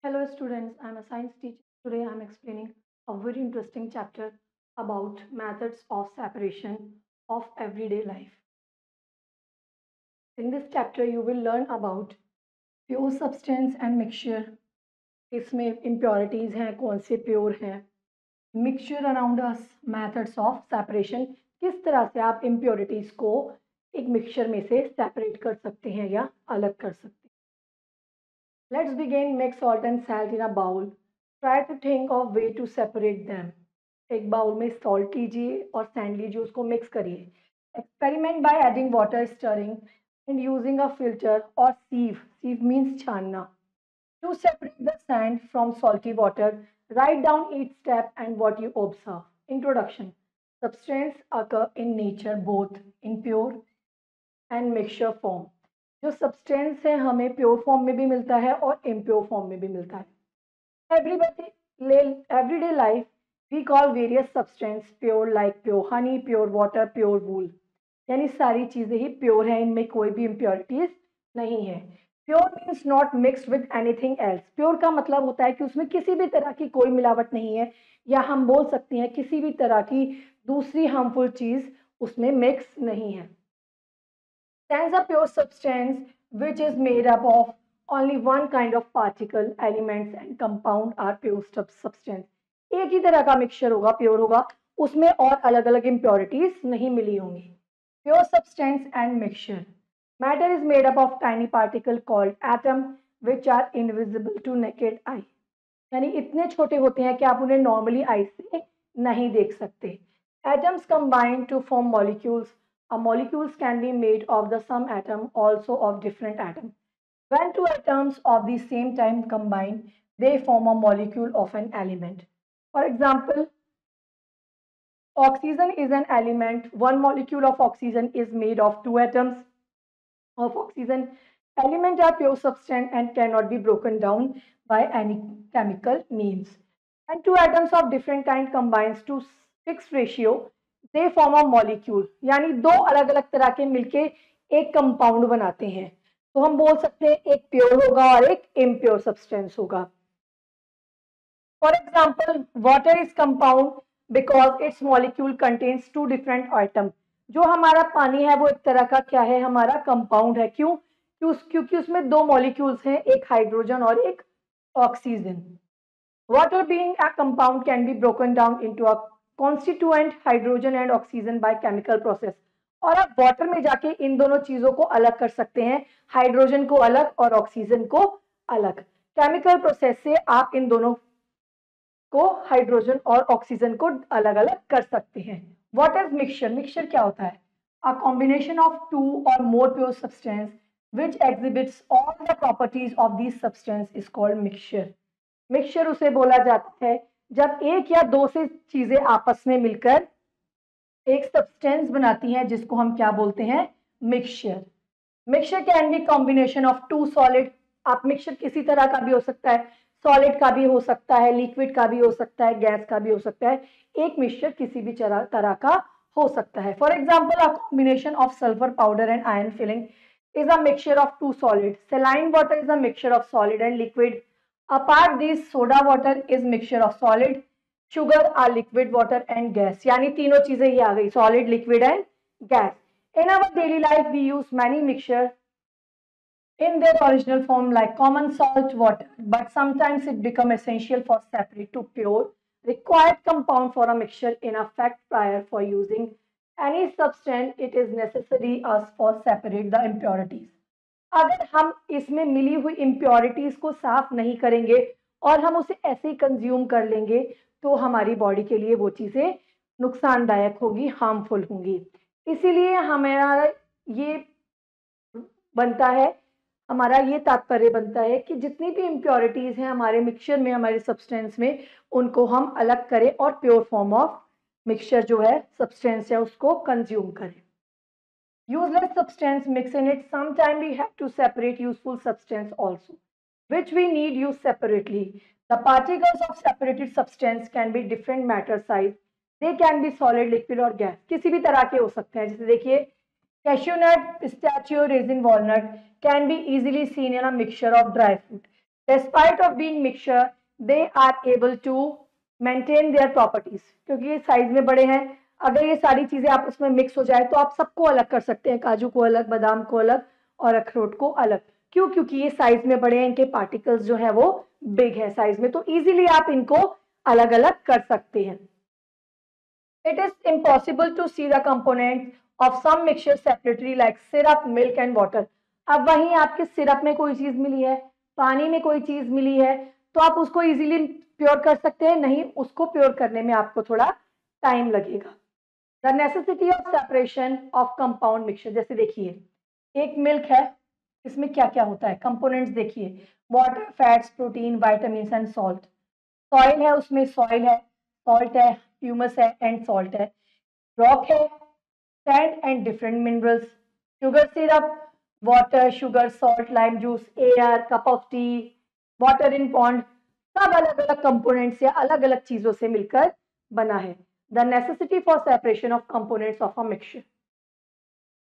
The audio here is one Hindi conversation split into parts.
Hello students, I am a science teacher. Today I am explaining a very interesting chapter about methods of separation of everyday life. In this chapter you will learn about pure substance and mixture. इसमें impurities हैं, कौन से pure हैं, mixture around us, methods of separation, किस तरह से आप impurities को एक mixture में से separate कर सकते हैं या अलग कर सकते हैं. Let's begin. Mix salt and salt in a bowl. Try to think of way to separate them. एक बाउल में सॉल्ट लीजिए और सैंड लीजिए, उसको मिक्स करिए. Experiment by adding water, stirring and using a filter और सीव मीन्स छानना. To separate the sand from salty water, write down each step and what you observe. Introduction. Substance occur in nature both in pure and mixture form. जो सब्सटेंस है हमें प्योर फॉर्म में भी मिलता है और इम्प्योर फॉर्म में भी मिलता है. Everyday life we call various substance pure, like pure honey, pure water, pure wool. यानी सारी चीजें ही प्योर है, इनमें कोई भी इम्प्योरिटीज नहीं है. Pure means not mixed with anything else. Pure का मतलब होता है कि उसमें किसी भी तरह की कोई मिलावट नहीं है, या हम बोल सकते हैं किसी भी तरह की दूसरी हार्मफुल चीज उसमें मिक्स नहीं है. Stands a pure substance which is made up of only one kind of particle, elements and compound are pure substance. एक ही तरह का मिक्सचर होगा, प्योर होगा, उसमें और अलग अलग इम्प्योरिटीज नहीं मिली होंगी. Pure substance and mixture. Matter is made up of tiny particle called atom which are invisible to naked eye. यानी इतने छोटे होते हैं कि आप उन्हें नॉर्मली आई से नहीं देख सकते. Atoms combine to form molecules. Molecules can be made of the same atom, also of different atoms. When two atoms of the same time combine, they form a molecule of an element. For example, oxygen is an element. One molecule of oxygen is made of two atoms of oxygen. Elements are pure substance and cannot be broken down by any chemical means. And two atoms of different kind combines to fixed ratio, they form a molecule. यानी दो अलग अलग तरह के मिलके एक कंपाउंड बनाते हैं. तो हम बोल सकते हैं एक प्योर होगा और एक इम्प्योर सब्सटेंस होगा. For example, water is compound because it's molecule contains two different item. जो हमारा पानी है वो एक तरह का क्या है, हमारा कंपाउंड है. क्यों? क्योंकि उसमें दो मॉलिक्यूल्स हैं, एक हाइड्रोजन और एक oxygen. Water being a compound can be broken down into a constituent hydrogen and oxygen by chemical process. और आप वाटर में जाके इन दोनों चीजों को अलग कर सकते हैं, हाइड्रोजन को अलग और ऑक्सीजन को अलग. केमिकल प्रोसेस से आप इन दोनों को, हाइड्रोजन और ऑक्सीजन को अलग अलग कर सकते हैं. What is mixture? मिक्सचर क्या होता है? अ कॉम्बिनेशन ऑफ टू और मोर pure substance which exhibits all the properties of these substance is called mixture. Mixture उसे बोला जाता है जब एक या दो से चीजें आपस में मिलकर एक सब्सटेंस बनाती हैं, जिसको हम क्या बोलते हैं? Mixture. Mixture can be combination of two solid. आप मिक्सचर किसी तरह का भी हो सकता है, सॉलिड का भी हो सकता है, लिक्विड का भी हो सकता है, गैस का भी हो सकता है. एक मिक्सचर किसी भी तरह का हो सकता है. For example, a combination of sulphur powder and iron filling is a mixture of two solids. Saline water is a mixture of solid and liquid. Apart these, soda water is mixture of solid, sugar are liquid water and gas. यानी तीनों चीजें ही आ गई, solid, liquid and gas. In our daily life we use many mixture in their original form like common salt water, but sometimes it become essential for separate to pure required compound for a mixture. In effect, prior for using any substance, it is necessary us for separate the impurities. अगर हम इसमें मिली हुई इम्प्योरिटीज को साफ नहीं करेंगे और हम उसे ऐसे ही कंज्यूम कर लेंगे, तो हमारी बॉडी के लिए वो चीजें नुकसानदायक होगी, हार्मफुल होंगी. इसीलिए हमारा ये बनता है, हमारा ये तात्पर्य बनता है कि जितनी भी इम्प्योरिटीज हैं हमारे मिक्सचर में, हमारे सब्सटेंस में, उनको हम अलग करें और प्योर फॉर्म ऑफ मिक्सचर जो है, सब्सटेंस है, उसको कंज्यूम करें. Useless substance mix in it. Sometime we have to separate useful substance also, which we need use separately. The particles of separated substance can be different matter size. They can be solid, liquid और gas. किसी भी तरह के हो सकते हैं. जैसे देखिए, cashew nut, pistachio, raisin, walnut can be easily seen in a mixture of dry fruit. Despite of being mixture, they are able to maintain their properties. क्योंकि ये साइज में बड़े हैं, अगर ये सारी चीजें आपस में मिक्स हो जाए तो आप सबको अलग कर सकते हैं, काजू को अलग, बादाम को अलग और अखरोट को अलग। क्यों? क्योंकि ये साइज में बड़े हैं, इनके पार्टिकल्स जो है वो बिग है साइज में, तो इजीली आप इनको अलग अलग कर सकते हैं। It is impossible to see the components of some mixture separately like syrup, milk and water. अब वहीं आपके सिरप में कोई चीज मिली है, पानी में कोई चीज मिली है, तो आप उसको इजीली प्योर कर सकते हैं? नहीं, उसको प्योर करने में आपको थोड़ा टाइम लगेगा। The necessity of separation of compound mixture, जैसे देखिए एक मिल्क है, इसमें क्या क्या होता है, कंपोनेंट्स देखिए, water, fats, protein, vitamin and salt. Soil है, उसमें सॉइल है, सॉल्ट है, ह्यूमस है एंड सॉल्ट है। रॉक है, sand and different minerals. Sugar syrup, water, sugar, salt, lime juice, air, cup of T, water in pond, सब अलग अलग कंपोनेंट्स या अलग अलग चीजों से मिलकर बना है। The necessity for separation of components of a mixture,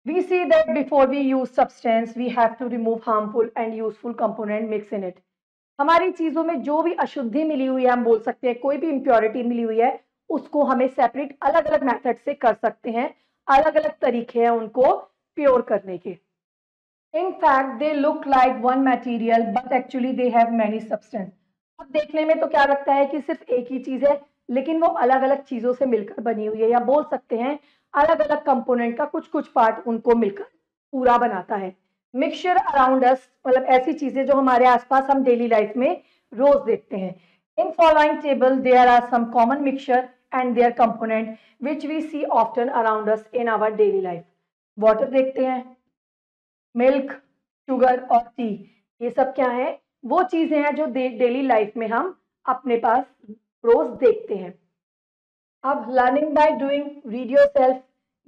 we see that before we use substance we have to remove harmful and useful component mix in it. हमारी चीजों में जो भी अशुद्धि मिली हुई है, हम बोल सकते हैं कोई भी इम्प्योरिटी मिली हुई है, उसको हमें सेपरेट अलग अलग मेथड से कर सकते हैं, अलग अलग तरीके हैं उनको प्योर करने के। In fact they look like one material but actually they have many substance. अब देखने में तो क्या लगता है कि सिर्फ एक ही चीज है, लेकिन वो अलग अलग चीजों से मिलकर बनी हुई है, या बोल सकते हैं अलग अलग कंपोनेंट का कुछ कुछ पार्ट उनको मिलकर पूरा बनाता है। मिक्सचर अराउंड अस, मतलब ऐसी चीजें जो हमारे आसपास हम डेली लाइफ में रोज देखते हैं। In following table there are some common mixture and their component which we see often around us in our daily life. Water देखते हैं, मिल्क, शुगर और टी, ये सब क्या है, वो चीजें हैं जो डेली लाइफ में हम अपने पास रोज देखते हैं। अब learning by doing, read yourself,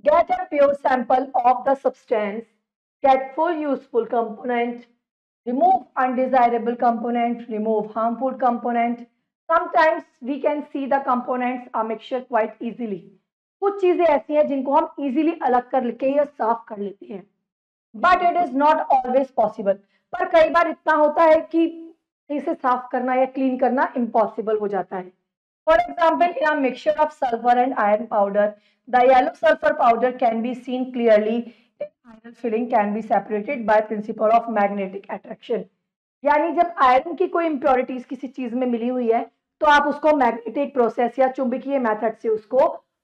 get a pure sample of the substance, get full useful component, remove undesirable component, remove harmful component. Sometimes we can see the components a mixture quite easily. कुछ चीजें ऐसी हैं जिनको हम easily अलग कर लेके या साफ कर लेते हैं, but it is not always possible. पर कई बार इतना होता है कि इसे साफ करना या क्लीन करना इम्पॉसिबल हो जाता है। For example, in a mixture of sulphur and iron powder, the yellow sulphur powder can be seen clearly, iron filling can be separated by principle of magnetic attraction. यानी जब आयरन की कोई इम्प्योरिटीज किसी चीज में मिली हुई है, तो आप उसको मैग्नेटिक प्रोसेस या चुंबकीय मेथड से उसको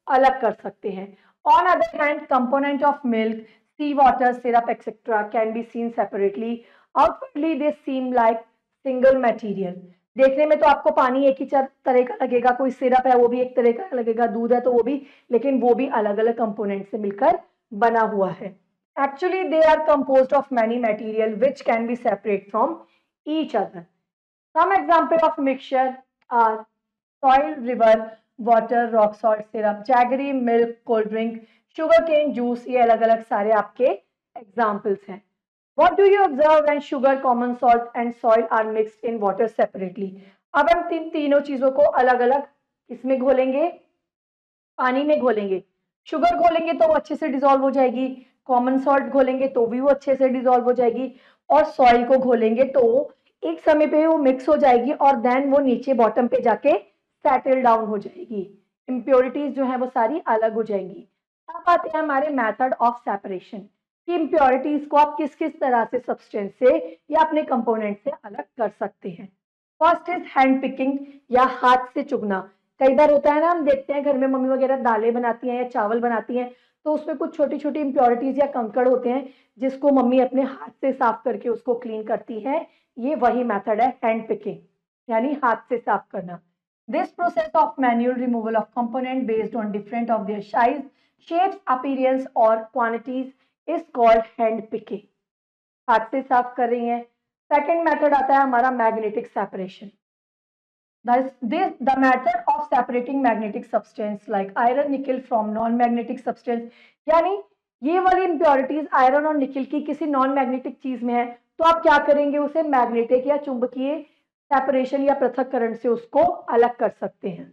अलग कर सकते हैं। On other hand, component of milk, sea water, syrup, etc. can be seen separately. Outwardly, they seem like single material. देखने में तो आपको पानी एक ही तरह का लगेगा, कोई सिरप है वो भी एक तरह का लगेगा, दूध है तो वो भी, लेकिन वो भी अलग अलग कंपोनेंट से मिलकर बना हुआ है। Actually, they are composed of many material which can be separate from each other. Some example of mixture are soil, river, water, rock salt, syrup, jaggery, milk, cold drink, sugar cane juice, ये अलग अलग सारे आपके एग्जाम्पल्स हैं। What do you observe when sugar, common salt and soil are mixed in water separately? अब हम तीनों चीजों को अलग अलग इसमें घोलेंगे, पानी में घोलेंगे। शुगर घोलेंगे तो वो अच्छे से डिसॉल्व हो जाएगी, कॉमन सॉल्ट घोलेंगे तो भी वो अच्छे से डिसॉल्व हो जाएगी, और सॉइल को घोलेंगे तो एक समय पे वो मिक्स हो जाएगी और देन वो नीचे बॉटम पे जाके सेटल डाउन हो जाएगी, इम्प्योरिटीज जो है वो सारी अलग हो जाएंगी। अब आते हैं हमारे मेथड ऑफ सेपरेशन कि इम्प्योरिटीज को आप किस किस तरह से सब्सटेंस से या अपने कंपोनेंट से अलग कर सकते हैं। फर्स्ट इज हैंड पिकिंग या हाथ से चुगना। कई बार होता है ना, हम देखते हैं घर में मम्मी वगैरह दालें बनाती हैं या चावल बनाती हैं, तो उसमें कुछ छोटी छोटी इम्प्योरिटीज या कंकड़ होते हैं जिसको मम्मी अपने हाथ से साफ करके उसको क्लीन करती है। ये वही मेथड है हैंड पिकिंग, यानी हाथ से साफ करना। This process of manual removal of component based on different of their size, shapes, appearance or quantities is called hand picking. हाथ से साफ कर रही हैं। सेकेंड मेथड आता है हमारा magnetic separation. The method of separating magnetic substance like iron, nickel from non-magnetic substance, यानी ये वाली इम्प्योरिटीज आयरन और निकल की किसी नॉन मैग्नेटिक चीज में है, तो आप क्या करेंगे, उसे मैग्नेटिक या चुंबकीय सेपरेशन या पृथक्करण से उसको अलग कर सकते हैं।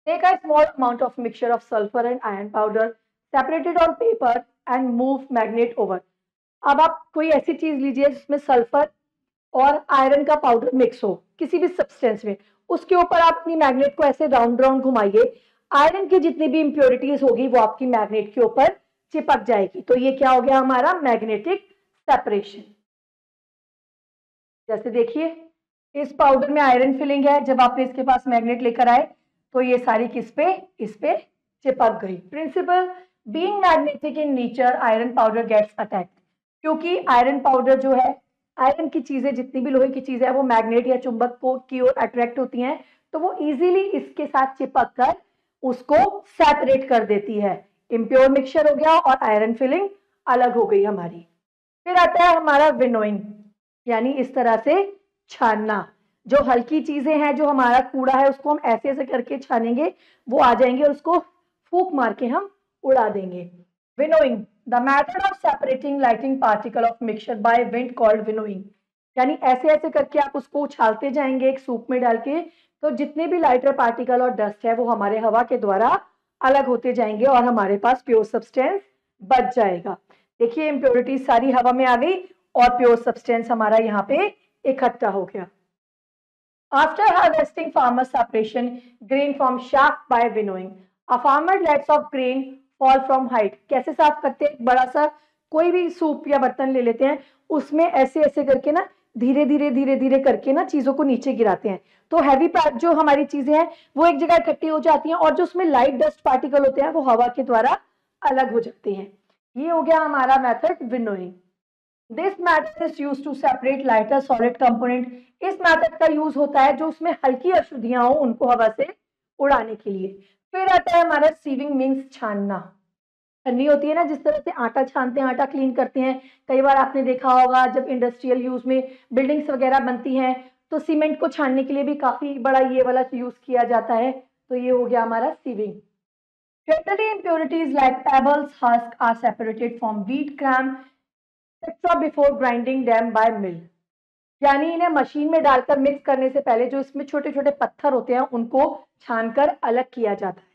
Take a small amount of mixture of sulphur and iron powder, separated on paper and move magnet over. अब आप कोई ऐसी चीज लीजिए जिसमें सल्फर और आयरन का पाउडर मिक्स हो किसी भी सब्सटेंस में, उसके ऊपर आप अपनी मैग्नेट को ऐसे राउंड राउंड घुमाइए, आयरन की जितनी भी इंप्योरिटीज होगी वो आपकी मैग्नेट के ऊपर चिपक जाएगी। तो ये क्या हो गया हमारा मैग्नेटिक सेपरेशन। जैसे देखिए इस पाउडर में आयरन फिलिंग है, जब आपने इसके पास मैग्नेट लेकर आए तो ये सारी किस पे, इस पे चिपक गई। Principle being magnetic in nature iron powder gets attacked, क्योंकि आयरन पाउडर जो है, आयरन की चीजें जितनी भी लोहे की चीजें है वो मैग्नेट या चुंबक को की ओर अट्रैक्ट होती हैं, तो वो इजीली इसके साथ चिपक कर उसको सेपरेट कर देती है। इम्प्योर मिक्सचर हो गया और आयरन फिलिंग अलग हो गई हमारी। फिर आता है हमारा विनोइंग, यानी इस तरह से छानना। जो हल्की चीजें हैं, जो हमारा कूड़ा है, उसको हम ऐसे ऐसे करके छानेंगे, वो आ जाएंगे और उसको फूंक मार के हम उड़ा देंगे। Winnowing the method of separating lighting particle of mixture by wind called winnowing, यानी ऐसे ऐसे करके आप उसको उछालते जाएंगे एक सूप में डाल के, तो जितने भी लाइटर पार्टिकल और डस्ट है वो हमारे हवा के द्वारा अलग होते जाएंगे और हमारे पास प्योर सब्सटेंस बच जाएगा। देखिए इम्प्योरिटीज सारी हवा में आ गई और प्योर सब्सटेंस हमारा यहाँ पे इकट्ठा हो गया। After harvesting, farmers separation grain from chaff by winnowing. A farmer lets of grain fall from height. कैसे साफ करते हैं? बड़ा सा कोई भी सूप या बर्तन ले लेते हैं, उसमें ऐसे ऐसे करके ना धीरे धीरे करके ना चीजों को नीचे गिराते हैं, तो हैवी जो हमारी चीजें हैं वो एक जगह इकट्ठी हो जाती हैं और जो उसमें लाइट डस्ट पार्टिकल होते हैं वो हवा के द्वारा अलग हो जाते हैं। ये हो गया हमारा method winnowing. This method is use to separate lighter solid component. इस मेथड का यूज होता है जो उसमें हल्की अशुद्धियां हो उनको हवा से उड़ाने के लिए। फिर आता है हमारा सीविंग मीन्स छानना। छन्नी होती है ना, जिस तरह से आटा छानते हैं, आटा क्लीन करते हैं, कई बार आपने देखा होगा जब इंडस्ट्रियल यूज में बिल्डिंग्स वगैरह बनती हैं तो सीमेंट को छानने के लिए भी काफी बड़ा ये वाला यूज किया जाता है। तो ये हो गया हमारा sieving. Generally, impurities like pebbles, husk are separated from wheat, gram, etc. before grinding them by mill. यानी इन्हें मशीन में डालकर मिक्स करने से पहले जो इसमें छोटे छोटे पत्थर होते हैं उनको छानकर अलग किया जाता है।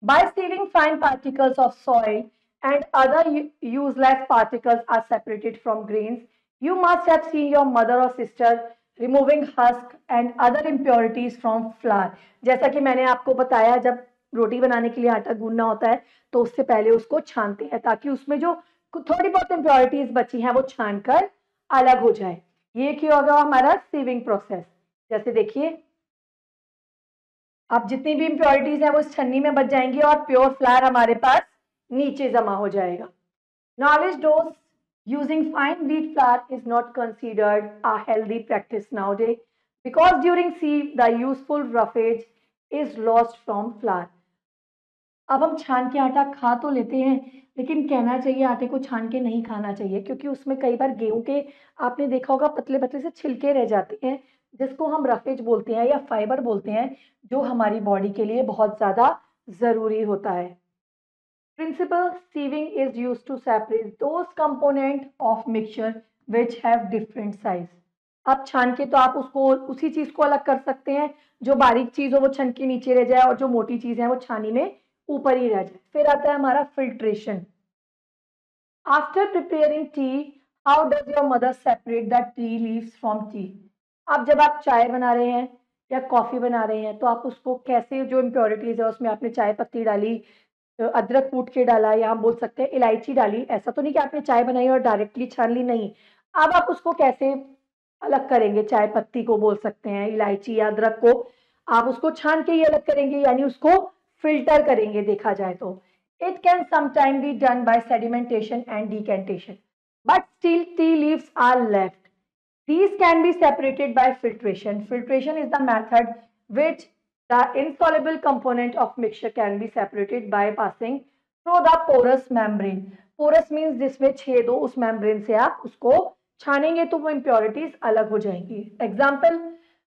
By sieving, fine particles of soil and other useless particles are separated from grains. You must have seen your mother or sister removing husk and other impurities from flour. जैसा कि मैंने आपको बताया, जब रोटी बनाने के लिए आटा गूंदना होता है तो उससे पहले उसको छानते हैं ताकि उसमें जो थोड़ी बहुत इम्प्योरिटीज बची हैं वो छानकर अलग हो जाए। ये क्या होगा हमारा सीविंग प्रोसेस। जैसे देखिए अब जितनी भी इम्प्योरिटीज है वो इस छन्नी में बच जाएंगी और प्योर फ्लावर हमारे पास नीचे जमा हो जाएगा। Knowledge does using fine wheat flour is not considered a healthy practice nowadays because during sieve the useful roughage is lost from flour. अब हम छान के आटा खा तो लेते हैं, लेकिन कहना चाहिए आटे को छान के नहीं खाना चाहिए, क्योंकि उसमें कई बार गेहूं के आपने देखा होगा पतले पतले से छिलके रह जाते हैं जिसको हम रफेज बोलते हैं या फाइबर बोलते हैं, जो हमारी बॉडी के लिए बहुत ज़्यादा ज़रूरी होता है। Principle sieving is use to separate those component of mixture which have different size. अब छान के तो आप उसको उसी चीज़ को अलग कर सकते हैं, जो बारीक चीज़ हो वो छन के नीचे रह जाए और जो मोटी चीज़ है वो छानी में ऊपर ही रह जाए। फिर आता है हमारा filtration. After preparing T how does your mother separate the tea leaves from T. अब जब आप चाय बना रहे हैं या कॉफ़ी बना रहे हैं तो आप उसको कैसे, जो इम्प्योरिटीज़ है उसमें आपने चाय पत्ती डाली, अदरक कूट के डाला, या हम बोल सकते हैं इलायची डाली, ऐसा तो नहीं कि आपने चाय बनाई और डायरेक्टली छान ली, नहीं। अब आप उसको कैसे अलग करेंगे, चाय पत्ती को बोल सकते हैं, इलायची या अदरक को आप उसको छान के ही अलग करेंगे, यानी उसको फिल्टर करेंगे देखा जाए तो। It can sometime be done by sedimentation and decantation but still tea leaves are left. These can be separated by filtration. Filtration is the method which the insoluble component of mixture can be separated by passing through the porous membrane. Porous means जिसमें छेद हो, उस membrane से आप उसको छानेंगे तो वो impurities अलग हो जाएंगी। Example,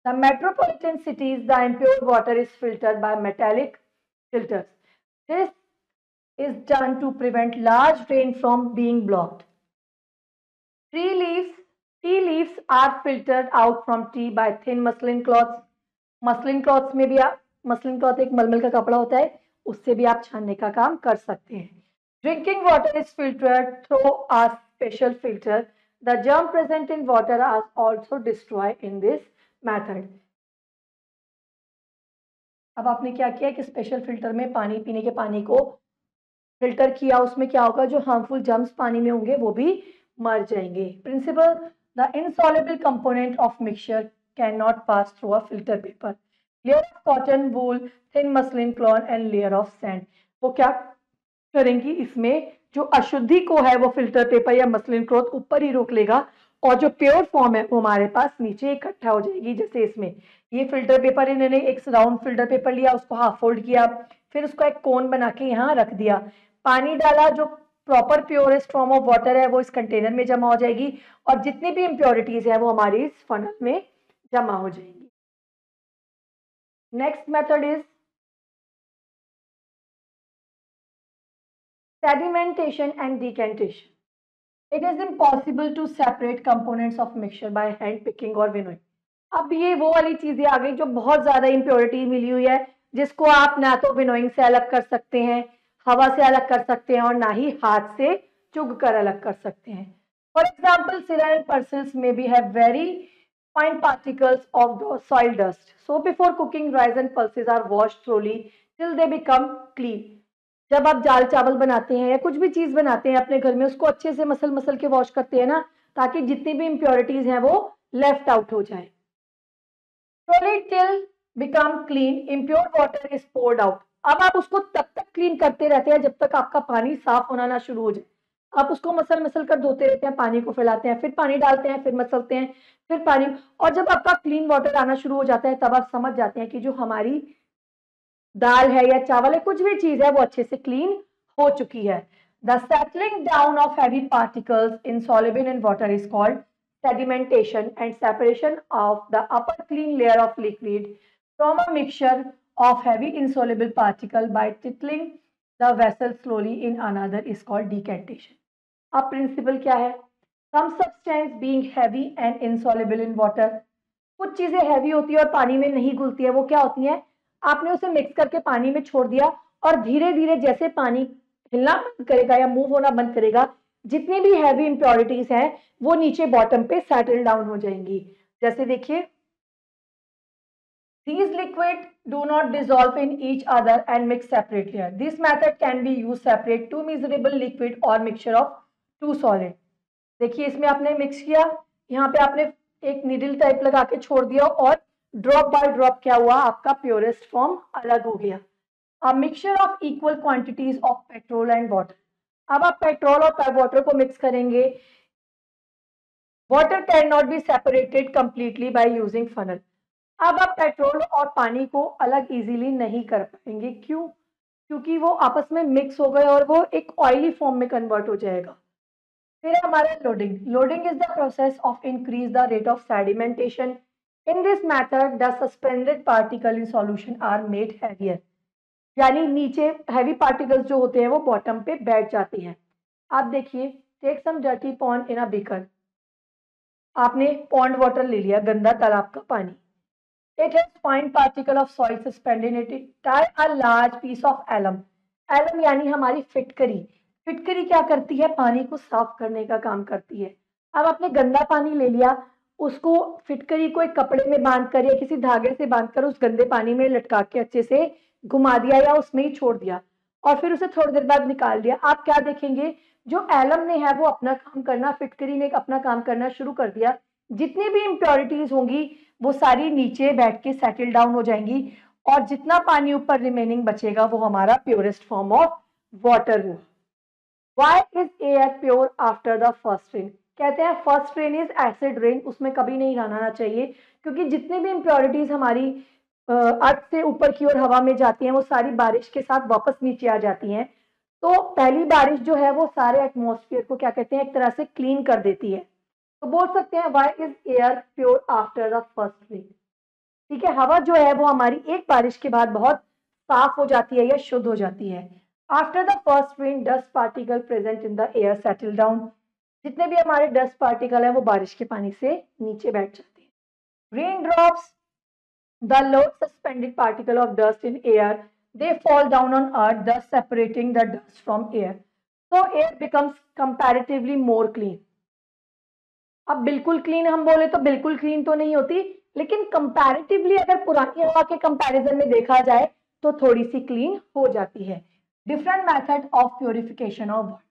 the metropolitan cities, the impure water is filtered by metallic filters. This is done to prevent large rain from being blocked. Tea leaves are filtered out from tea by thin muslin cloths. Muslin clothes में भी आप, मसलिन क्लॉथ एक मलमल का कपड़ा होता है, उससे भी आप छानने का काम कर सकते हैं। Drinking water is filtered through a special filter The germ present in water are also destroyed in this method. अब आपने क्या किया कि स्पेशल फिल्टर में पानी, पीने के पानी को फिल्टर किया, उसमें क्या होगा, जो हार्मफुल जर्म्स पानी में होंगे वो भी मर जाएंगे. Principle, the insoluble component of mixture can not pass through a filter paper. Layer of cotton wool, thin muslin cloth and layer of sand. वो क्या करेंगी, इसमें जो अशुद्धि को है वो फिल्टर पेपर या मसलिन क्लॉथ ऊपर ही रोक लेगा और जो प्योर फॉर्म है वो हमारे पास नीचे इकट्ठा हो जाएगी. जैसे इसमें ये फिल्टर पेपर, इन्होंने एक राउंड फिल्टर पेपर लिया, उसको हाफ फोल्ड किया, फिर उसको एक कोन बना के यहाँ रख दिया, पानी डाला, जो proper purest form of water है वो इस कंटेनर में जमा हो जाएगी और जितनी भी इम्प्योरिटीज है वो हमारी इस फनल में जमा हो जाएंगी. Next method is sedimentation and decantation. It is impossible to separate components of mixture by hand picking or winnowing. अब ये वो वाली चीजें आ गई जो बहुत ज्यादा इम्प्योरिटी मिली हुई है, जिसको आप ना तो विनोइंग से अलग कर सकते हैं, हवा से अलग कर सकते हैं और ना ही हाथ से चुग कर अलग कर सकते हैं. For example, cereal parcels may be have very fine particles of the soil dust. So before cooking, rice and pulses are washed thoroughly till they become clean. जब आप दाल चावल बनाते हैं या कुछ भी चीज बनाते हैं अपने घर में, उसको अच्छे से मसल मसल के वॉश करते हैं ना, ताकि जितनी भी इम्प्योरिटीज हैं वो लेफ्ट आउट हो जाए. Till become clean, impure water is poured out. अब आप उसको तब तक क्लीन करते रहते हैं जब तक आपका पानी साफ होना ना शुरू हो जाए. आप उसको मसल मसल कर धोते रहते हैं, पानी को फैलाते हैं, फिर पानी डालते हैं, फिर मसलते हैं, फिर पानी, और जब आपका क्लीन वाटर आना शुरू हो जाता है तब आप समझ जाते हैं कि जो हमारी दाल है या चावल है, कुछ भी चीज है, वो अच्छे से क्लीन हो चुकी है. The settling down of heavy particles insoluble in water is called sedimentation and separation of the upper clean layer of liquid from a mixture of heavy insoluble particle by tittling the vessel slowly in another is called decantation. अब प्रिंसिपल क्या है? some substance being heavy and insoluble in water, कुछ चीजें हैवी होती है और पानी में नहीं घुलती है, वो क्या होती है? आपने उसे मिक्स करके पानी में छोड़ दिया और धीरे धीरे जैसे पानी हिलना बंद करेगा या मूव होना बंद करेगा, जितनी भी हैवी इंप्योरिटीज हैं वो नीचे बॉटम पे सेटल डाउन हो जाएंगी. जैसे देखिए, these liquid do not dissolve in each other and mix separately. This method can be used separate two measurable liquid or mixture of two solid. देखिए, इसमें आपने मिक्स किया, यहाँ पे आपने एक नीडल टाइप लगा के छोड़ दिया और ड्रॉप बाय ड्रॉप क्या हुआ, आपका प्योरेस्ट फॉर्म अलग हो गया. A mixture of equal quantities of petrol and water. अब आप पेट्रोल और वाटर को मिक्स करेंगे. Water can not be separated completely by using funnel. अब आप पेट्रोल और पानी को अलग इजीली नहीं कर पाएंगे. क्यों? क्योंकि वो आपस में मिक्स हो गए और वो एक ऑयली फॉर्म में कन्वर्ट हो जाएगा. फिर हमारा loading. Loading is the process of increase the rate of sedimentation. In this method the suspended particle in solution are made heavier. यानी नीचे हैवी पार्टिकल्स जो होते हैं वो बॉटम पे बैठ जाते हैं. आप देखिए, take some dirty pond in a beaker. आपने पॉन्ड वाटर ले लिया, गंदा तालाब का पानी. It has fine particle of soil suspended in it. Tie a large piece of alum. Alum यानी हमारी फिटकरी. फिटकरी क्या करती है? पानी को साफ करने का काम करती है. अब आपने गंदा पानी ले लिया, उसको फिटकरी को एक कपड़े में बांध कर या किसी धागे से बांध कर उस गंदे पानी में लटका के अच्छे से घुमा दिया या उसमें ही छोड़ दिया और फिर उसे थोड़ी देर बाद निकाल दिया. आप क्या देखेंगे? जो एलम ने है वो अपना काम करना, फिटकरी ने अपना काम करना शुरू कर दिया. जितनी भी इम्प्योरिटीज होंगी वो सारी नीचे बैठ के सेटल डाउन हो जाएंगी और जितना पानी ऊपर रिमेनिंग बचेगा वो हमारा प्योरेस्ट फॉर्म ऑफ वाटर हुआ. Why is air pure after the first rain? कहते हैं first rain is acid rain, उसमें कभी नहीं नहाना चाहिए क्योंकि जितनी भी इम्प्योरिटीज हमारी अर्थ से ऊपर की ओर हवा में जाती हैं वो सारी बारिश के साथ वापस नीचे आ जाती हैं. तो पहली बारिश जो है वो सारे एटमॉस्फेयर को क्या कहते हैं, एक तरह से क्लीन कर देती है. तो बोल सकते हैं why is air pure after the first rain. ठीक है, हवा जो है वो हमारी एक बारिश के बाद बहुत साफ हो जाती है या शुद्ध हो जाती है. After the first rain dust particle present in the air settle down. जितने भी हमारे डस्ट पार्टिकल हैं वो बारिश के पानी से नीचे बैठ जाते हैं. Rain drops, the load suspended particle of dust in air, they fall down on earth, thus separating the dust from air. So air becomes comparatively more clean. अब बिल्कुल क्लीन हम बोले तो बिल्कुल क्लीन तो नहीं होती, लेकिन कंपैरेटिवली अगर पुरानी हवा के कंपैरिजन में देखा जाए तो थोड़ी सी क्लीन हो जाती है। Different method of purification of water.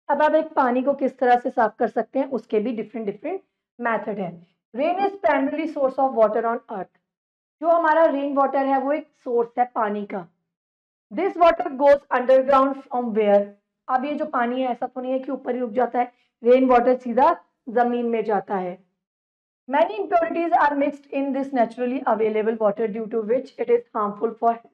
अब आप एक पानी को किस तरह से साफ कर सकते हैं उसके भी डिफरेंट डिफरेंट मेथड है। Rain is primary source of water on earth. जो हमारा रेन वाटर है वो एक सोर्स है पानी का। This water goes underground from where. अब ये जो पानी है ऐसा तो नहीं है कि ऊपर ही रुक जाता है, रेन वाटर सीधा जमीन में जाता है। Many impurities are mixed in this naturally available water due to which it is harmful for health.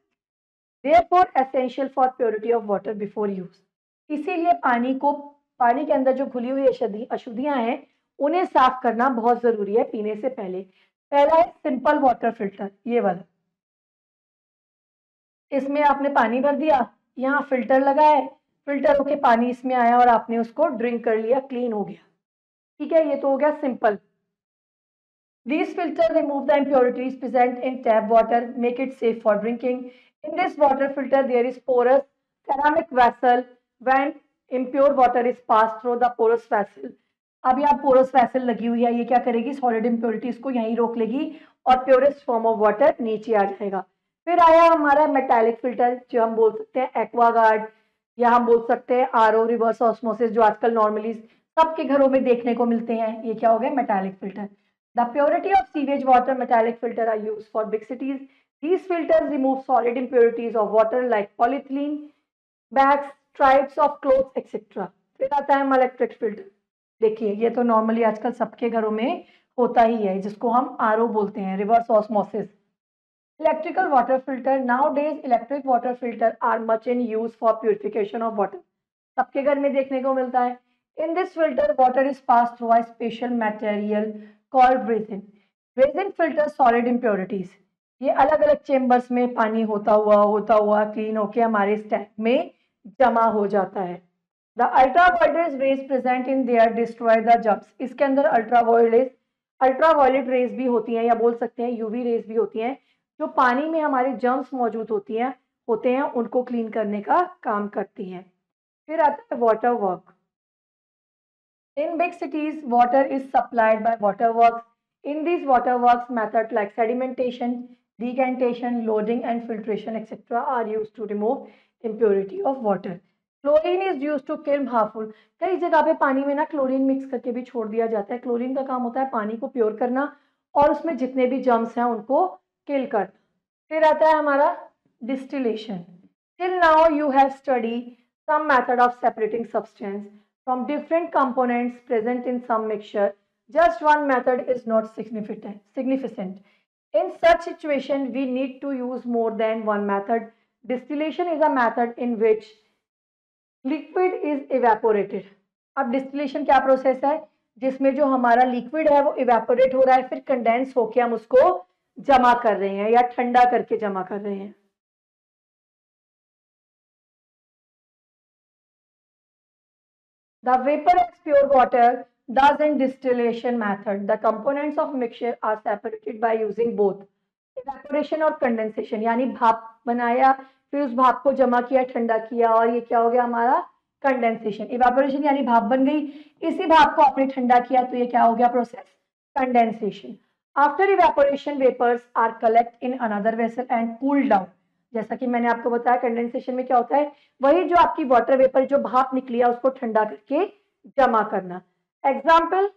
Therefore, essential for purity of water before use. इसीलिए पानी के अंदर जो घुली हुई अशुद्धियां हैं उन्हें साफ करना बहुत जरूरी है पीने से पहले। पहला है सिंपल वाटर फिल्टर, ये वाला। इसमें आपने पानी भर दिया, यहाँ फिल्टर लगा है, फिल्टर होके पानी इसमें आया और आपने उसको ड्रिंक कर लिया, क्लीन हो गया। ठीक है, ये तो हो गया simple. These filters remove the impurities present in tap water, make it safe for drinking. In this water filter, there is porous ceramic vessel. When impure water is passed through the porous vessel, अब यहाँ पोरस वेसल लगी हुई है, ये क्या करेगी, सॉलिड इम्प्योरिटीज को यहीं रोक लेगी और प्योरेस्ट फॉर्म ऑफ वाटर नीचे आ जाएगा। फिर आया हमारा मेटालिक फिल्टर, जो हम बोल सकते हैं एक्वागार्ड, या हम बोल सकते हैं आरओ, रिवर्स ऑस्मोसिस, जो आजकल नॉर्मली सबके घरों में देखने को मिलते हैं। ये क्या हो गया, metallic filter. The purity of sewage water metallic filter are used for big cities. These filters remove solid impurities of water like polyethylene, bags, stripes of clothes, etc. फिर आता है इलेक्ट्रिक फिल्टर। देखिए ये तो नॉर्मली आजकल सबके घरों में होता ही है, जिसको हम आरओ बोलते हैं, reverse osmosis. Electrical water filter. Nowadays, electric water filter are much in use for purification of water. सबके घर में देखने को मिलता है। In this filter, water is passed through a special material called resin. Resin filters solid impurities. ये अलग अलग चेम्बर्स में पानी होता हुआ क्लीन होके हमारे स्टैक में जमा हो जाता है। The ultraviolet rays present in there destroy the germs. इसके अंदर अल्ट्रावायलेट रेज भी होती हैं, या बोल सकते हैं यूवी रेज भी होती हैं, जो पानी में हमारे जर्म्स मौजूद होते हैं उनको क्लीन करने का काम करती हैं। फिर आता है water work. In big cities water is supplied by water works. In this water works method like sedimentation, decantation, loading and filtration etc. are used to remove impurity of water. Chlorine is use to kill harmful. कई जगह पे पानी में ना क्लोरीन मिक्स करके भी छोड़ दिया जाता है। क्लोरीन का काम होता है पानी को प्योर करना और उसमें जितने भी जर्म्स हैं उनको किल करना। फिर आता है हमारा distillation. Till now you have study some method of separating substance from different components present in some mixture. Just one method is not significant. In such situation, we need to use more than one method. Distillation is a method in which liquid is evaporated. अब distillation क्या प्रोसेस है, जिसमें जो हमारा लिक्विड है वो इवेपोरेट हो रहा है, फिर कंडेंस होके हम उसको जमा कर रहे हैं या ठंडा करके जमा कर रहे हैं। The vapor is pure water. Thus, in distillation method, the components of mixture are separated by using both evaporation और condensation, यानी भाप बनाया, फिर उस भाप को जमा किया, ठंडा किया, और ये क्या हो गया हमारा कंडेंसेशन। इवेपोरेशन यानी भाप बन गई, इसी भाप को आपने ठंडा किया तो ये क्या हो गया process, condensation. After evaporation vapours are collect in another vessel and cool down. जैसा कि मैंने आपको बताया कंडेंसेशन में क्या होता है, वही जो आपकी वाटर वेपर जो भाप निकली है उसको ठंडा करके जमा करना। Example,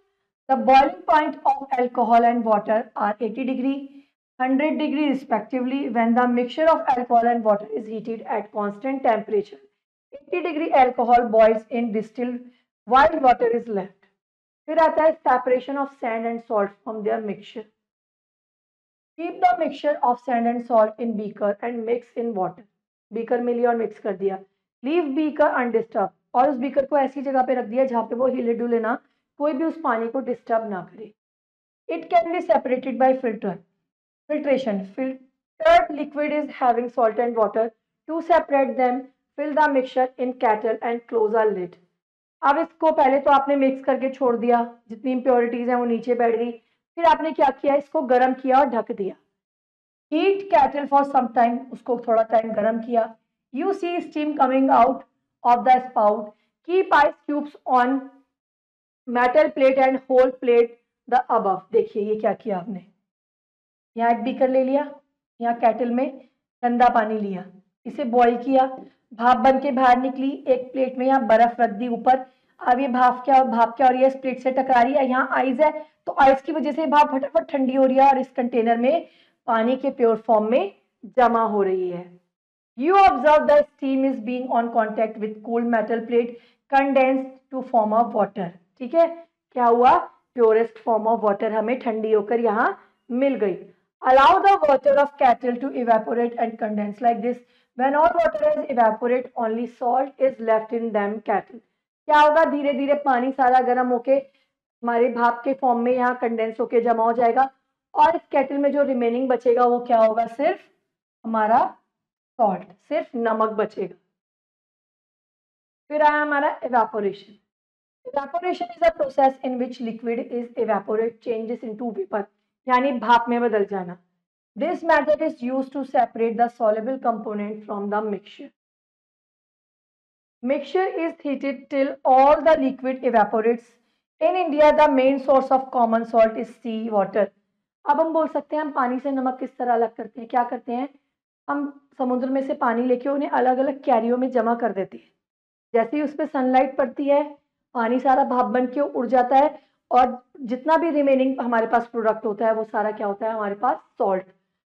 the boiling point of alcohol and water are 80 degree 100 degree respectively when the mixture of alcohol and water is heated at constant temperature. 80 degree alcohol boils in distilled while water is left. फिर आता है separation of sand and salt from their mixture. Keep the mixture of sand and salt in beaker and mix in water. Beaker में लिया और मिक्स कर दिया। Leave beaker undisturbed, और उस बीकर को ऐसी जगह पे रख दिया जहाँ पे वो हिले डुले ना, कोई भी उस पानी को डिस्टर्ब ना करे। It can be separated by filtration. Filtered liquid is having salt and water. To separate them, fill the mixture in kettle and close a lid. अब इसको पहले तो आपने मिक्स करके छोड़ दिया, जितनी इम्प्योरिटीज हैं वो नीचे बैठ गई, फिर आपने क्या किया, इसको गर्म किया और ढक दिया। Heat kettle for some time, उसको थोड़ा टाइम गर्म किया। You see steam coming out of the spout. Keep ice cubes on metal plate and hold plate the above. देखिए ये क्या किया आपने, यहाँ एक बीकर ले लिया, यहाँ केटल में गंदा पानी लिया, इसे बॉईल किया, भाप बन के बाहर निकली, एक प्लेट में यहाँ बर्फ रख दी ऊपर। अब ये भाप क्या हो रही है, इस प्लेट से टकरा रही है, यहाँ आइस है, तो आइस की वजह से भाप फटाफट ठंडी हो रही है और इस कंटेनर में पानी के प्योर फॉर्म में जमा हो रही है। You observe the steam is being on contact with cold metal plate condensed to form of water। ठीक है, क्या हुआ, प्योरेस्ट फॉर्म ऑफ वाटर हमें ठंडी होकर यहाँ मिल गई। Allow the water of kettle to evaporate and condense like this। When all water has evaporated, only salt is left in them kettle। क्या होगा, धीरे धीरे पानी सारा गर्म होके हमारे भाप के फॉर्म में यहाँ कंडेंस होके जमा हो जाएगा और इस केटल में जो रिमेनिंग बचेगा वो क्या होगा, सिर्फ हमारा सॉल्ट, सिर्फ नमक बचेगा। फिर आया हमारा evaporation. Evaporation is a process in which liquid is evaporate changes into vapour, यानी भाप में बदल जाना। This method is used to separate the soluble component from the mixture. Mixture is heated till all the liquid evaporates। In India, the main source of common salt is sea water। अब हम बोल सकते हैं हम पानी से नमक किस तरह अलग करते हैं, क्या करते हैं, हम समुद्र में से पानी लेके उन्हें अलग अलग कैरियों में जमा कर देते हैं। जैसे ही उस पर सनलाइट पड़ती है, पानी सारा भाप बन के उड़ जाता है और जितना भी रिमेनिंग हमारे पास प्रोडक्ट होता है वो सारा क्या होता है, हमारे पास salt.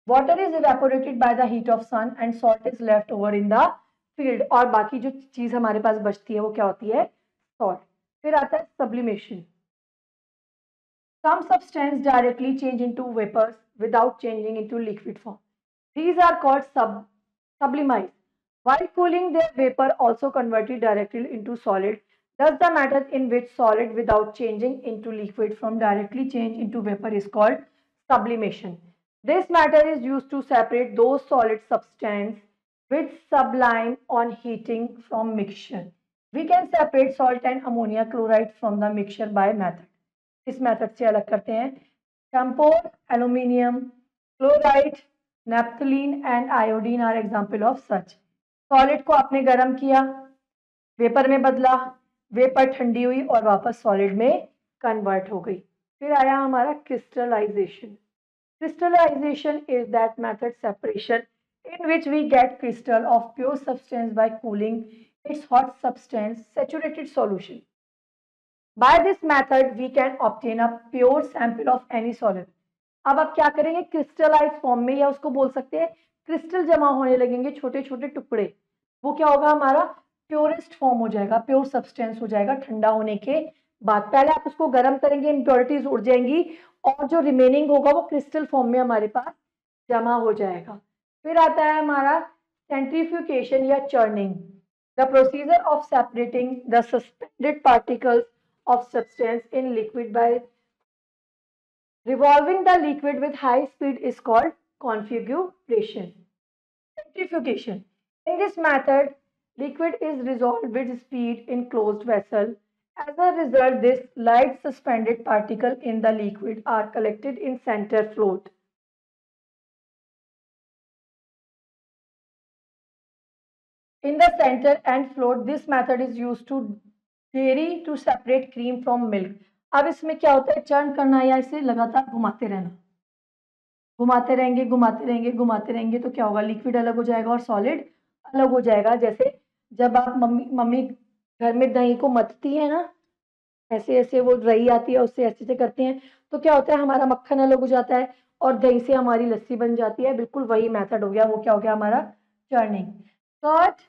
Water is evaporated by the heat of sun and salt is left over in the field. और बाकी जो चीज हमारे पास बचती है वो क्या होती है, सॉल्ट। फिर आता है sublimation. Some substance directly change into vapors without changing into liquid form। These are called sublimes। While cooling, their vapor also converted directly into solid। Thus, the method in which solid without changing into liquid form directly change into vapor is called sublimation। This method is used to separate those solid substances which sublime on heating from mixture। We can separate salt and ammonia chloride from the mixture by method। इस मेथड से अलग करते हैं। Camphor, aluminium chloride, naphthalene and iodine are example of such. Solid को आपने गर्म किया, वेपर में बदला, वेपर ठंडी हुई और वापस सॉलिड में कन्वर्ट हो गई। फिर आया हमारा crystallisation. Crystallisation is that method separation in which we get crystal of pure substance by cooling its hot substance saturated solution। By this method we can obtain a pure sample of any solid। अब आप क्या करेंगे, क्रिस्टलाइज फॉर्म में या उसको बोल सकते हैं क्रिस्टल जमा होने लगेंगे, छोटे छोटे टुकड़े, वो क्या होगा, हमारा प्योरेस्ट फॉर्म हो जाएगा, प्योर सब्सटेंस हो जाएगा ठंडा होने के बाद। पहले आप उसको गर्म करेंगे, इम्प्योरिटीज उड़ जाएंगी और जो रिमेनिंग होगा वो क्रिस्टल फॉर्म में हमारे पास जमा हो जाएगा। फिर आता है हमारा सेंट्रीफ्यूगेशन या churning. The procedure of separating the suspended particles of substance in liquid by revolving the liquid with high speed is called configuration। Centrifugation। In this method, liquid is resolved with speed in closed vessel। As a result, this light suspended particle in the liquid are collected in center float। In the center and float, this method is used to dairy to separate cream from milk. अब इसमें क्या होता है, चर्न करना या इसे लगातार घुमाते रहना, घुमाते रहेंगे घुमाते रहेंगे घुमाते रहेंगे तो क्या होगा, लिक्विड अलग हो जाएगा और सॉलिड अलग हो जाएगा। जैसे जब आप मम्मी घर में दही को मथती है ना, ऐसे ऐसे वो रही आती है उससे ऐसे ऐसे करते हैं तो क्या होता है, हमारा मक्खन अलग हो जाता है और दही से हमारी लस्सी बन जाती है। बिल्कुल वही मेथड हो गया, वो क्या हो गया हमारा churning. Curd,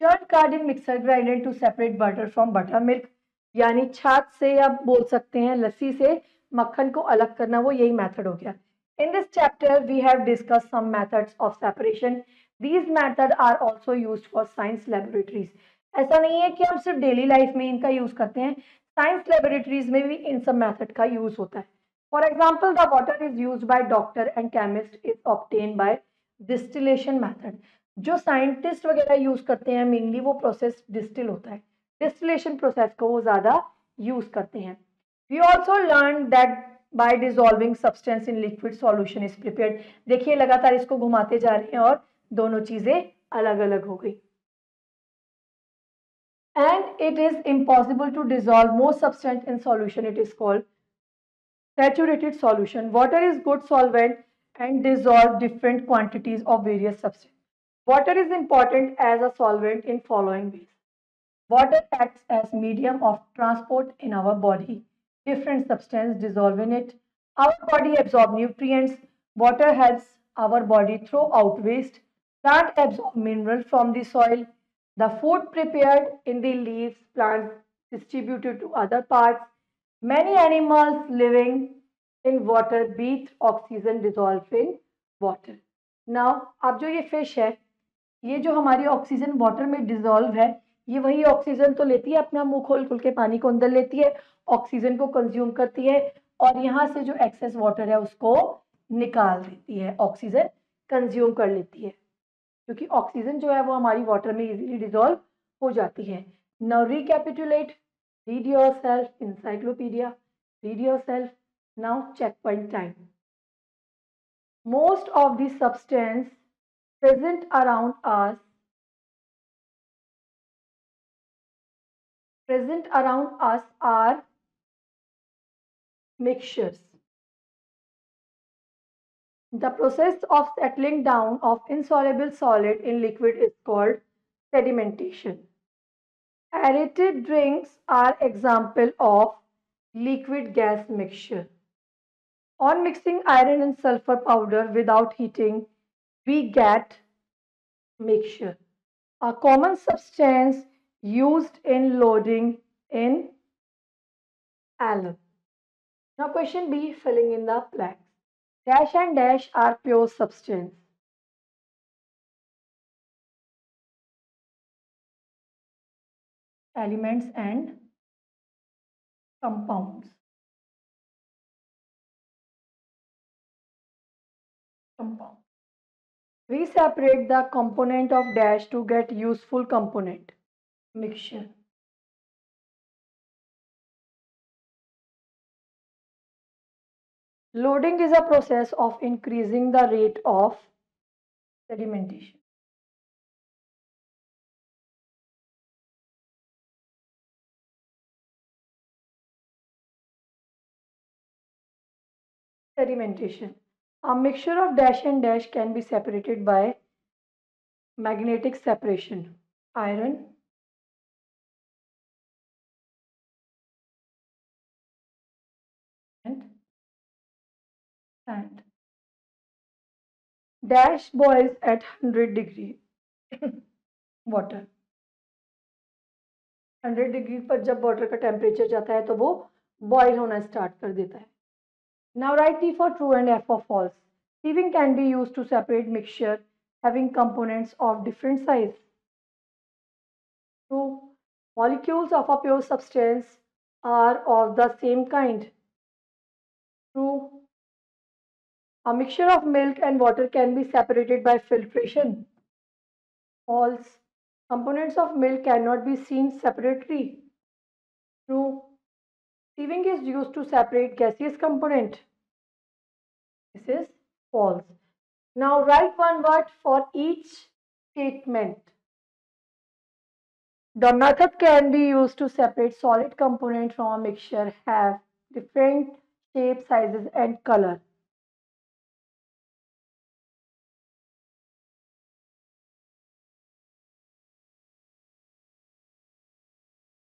churn curd in mixer grinder to separate butter from buttermilk। यानी छाछ से या बोल सकते हैं लस्सी से मक्खन को अलग करना, वो यही मेथड हो गया। In this chapter we have discussed some methods of separation। These methods are also used for science laboratories। ऐसा नहीं है कि हम सिर्फ डेली लाइफ में इनका यूज करते हैं, साइंस लेबोरेटरीज में भी इन सब मेथड का यूज होता है। For example, the water is use by doctor and chemist is obtain bye distillation method. जो साइंटिस्ट वगैरह यूज करते हैं मेनली वो प्रोसेस डिस्टिल होता है, डिस्टिलेशन प्रोसेस को वो ज्यादा यूज करते हैं। We also learn that by dissolving substance in liquid solution is prepared. देखिए लगातार इसको घुमाते जा रहे हैं और दोनों चीजें अलग अलग हो गई। and it is impossible to dissolve most substance in solution. It is called saturated solution. Water is good solvent and dissolve different quantities of various substances. Water is important as a solvent in following ways. Water acts as medium of transport in our body. Different substances dissolve in it. Our body absorbs nutrients. Water helps our body throw out waste. Plant absorb mineral from the soil. The food prepared in the leaves, plants distributed to other parts. Many animals living in water breathe oxygen dissolved in water. Now, अब जो ये फिश है, ये जो हमारी ऑक्सीजन वाटर में डिजोल्व है, ये वही ऑक्सीजन तो लेती है, अपना मुंह खोल खोल के पानी को अंदर लेती है, ऑक्सीजन को कंज्यूम करती है और यहाँ से जो एक्सेस वाटर है उसको निकाल देती है, ऑक्सीजन कंज्यूम कर लेती है, क्योंकि ऑक्सीजन जो है वो हमारी वाटर में इजीली डिजोल्व हो जाती है. Now recapitulate, read yourself encyclopedia, read yourself. Now checkpoint time. Most of the substance present around us are mixtures. The process of settling down of insoluble solid in liquid is called sedimentation. Aerated drinks are example of liquid gas mixture. On mixing iron and sulfur powder without heating, we get mixture. A common substance used in loading in alum. Now question B, filling in the blanks. Dash and dash are pure substance. Elements and compounds. We separate the component of dash to get useful component. Mixture. Loading is a process of increasing the rate of sedimentation. Sedimentation. A mixture of dash and dash can be separated by magnetic separation. Iron and sand. Dash boils at 100 degree water. 100 degree पर जब वाटर का टेम्परेचर जाता है तो वो बॉयल होना स्टार्ट कर देता है. Now write T for true and F for false. Sieving can be used to separate mixture having components of different size. True. Molecules of a pure substance are of the same kind. True. A mixture of milk and water can be separated by filtration. False. Components of milk cannot be seen separately. True. Sieving is used to separate gaseous component. This is false. Now write one word for each statement. The method can be used to separate solid component from a mixture have different shape, sizes and color.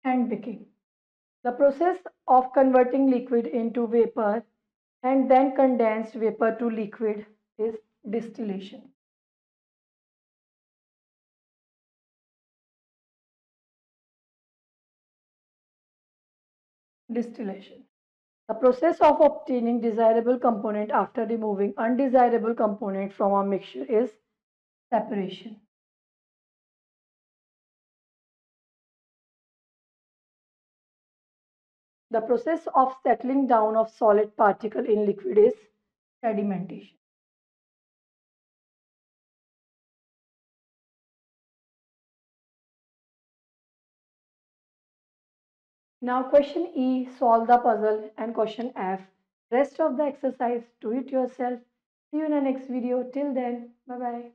And baking. The process of converting liquid into vapor and then condensed vapor to liquid is distillation. Distillation. The process of obtaining desirable component after removing undesirable component from a mixture is separation. The process of settling down of solid particle in liquid is sedimentation. Now question E, solve the puzzle, and question F, rest of the exercise, do it yourself. See you in the next video. Till then, bye bye.